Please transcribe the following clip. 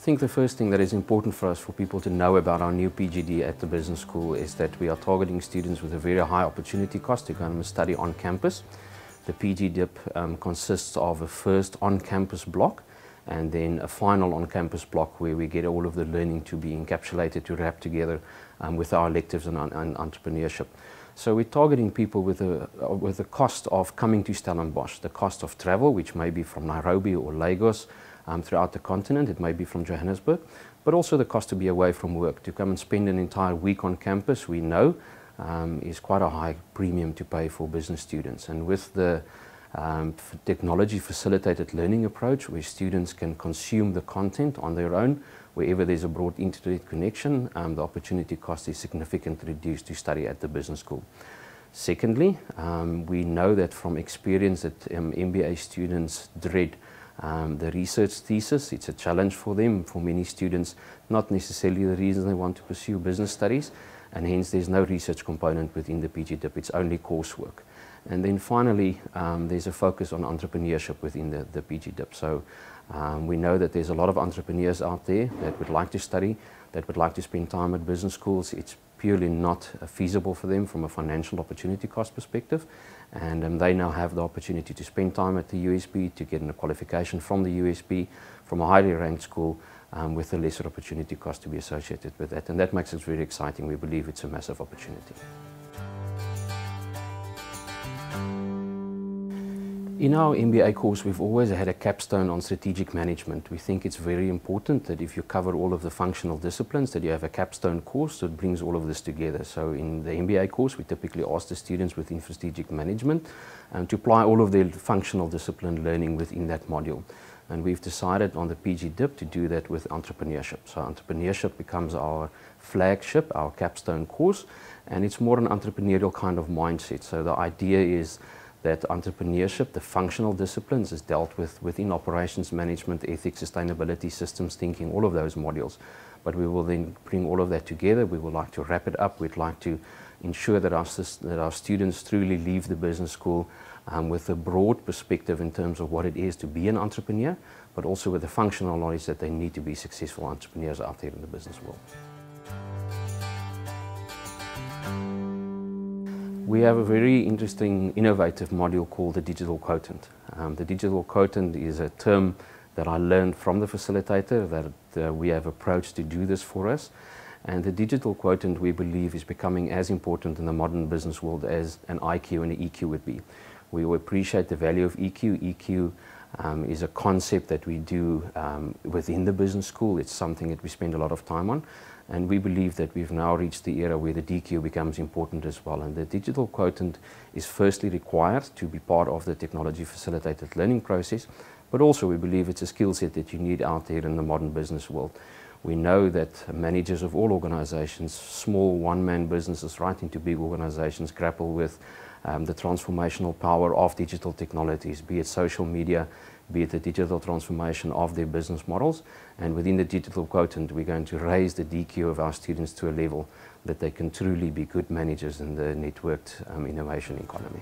think the first thing that is important for us for people to know about our new PGD at the business school is that we are targeting students with a very high opportunity cost to come and study on campus. The PGD consists of a first on-campus block and then a final on-campus block where we get all of the learning to be encapsulated, to wrap together with our electives and entrepreneurship. So we're targeting people with the cost of coming to Stellenbosch, the cost of travel, which may be from Nairobi or Lagos throughout the continent, it may be from Johannesburg, but also the cost to be away from work, to come and spend an entire week on campus, we know is quite a high premium to pay for business students. And with the technology facilitated learning approach, where students can consume the content on their own, wherever there's a broad internet connection, the opportunity cost is significantly reduced to study at the business school. Secondly, we know that from experience that MBA students dread the research thesis. It's a challenge for them, for many students, not necessarily the reason they want to pursue business studies, and hence there's no research component within the PGD, it's only coursework. And then finally, there's a focus on entrepreneurship within the PGD. So we know that there's a lot of entrepreneurs out there that would like to study, that would like to spend time at business schools. It's purely not feasible for them from a financial opportunity cost perspective. And they now have the opportunity to spend time at the USB, to get a qualification from the USB, from a highly ranked school, with a lesser opportunity cost to be associated with that. And that makes it very exciting. We believe it's a massive opportunity. In our MBA course, we've always had a capstone on strategic management. We think it's very important that if you cover all of the functional disciplines, that you have a capstone course that brings all of this together. So in the MBA course, we typically ask the students within strategic management to apply all of their functional discipline learning within that module. And we've decided on the PGD to do that with entrepreneurship. So entrepreneurship becomes our flagship, our capstone course, and it's more an entrepreneurial kind of mindset. So the idea is that entrepreneurship, the functional disciplines, is dealt with within operations management, ethics, sustainability, systems thinking, all of those modules. But we will then bring all of that together. We would like to wrap it up. We'd like to ensure that our students truly leave the business school with a broad perspective in terms of what it is to be an entrepreneur, but also with the functional knowledge that they need to be successful entrepreneurs out there in the business world. We have a very interesting, innovative module called the Digital Quotient. The Digital Quotient is a term that I learned from the facilitator that we have approached to do this for us. And the Digital Quotient, we believe, is becoming as important in the modern business world as an IQ and an EQ would be. We appreciate the value of EQ. EQ is a concept that we do within the business school. It's something that we spend a lot of time on. And we believe that we've now reached the era where the DQ becomes important as well. And the Digital Quotient is firstly required to be part of the technology facilitated learning process, but also we believe it's a skill set that you need out there in the modern business world. We know that managers of all organizations, small one-man businesses right into big organizations, grapple with the transformational power of digital technologies, be it social media, be it the digital transformation of their business models. And within the Digital Quotient, we're going to raise the DQ of our students to a level that they can truly be good managers in the networked innovation economy.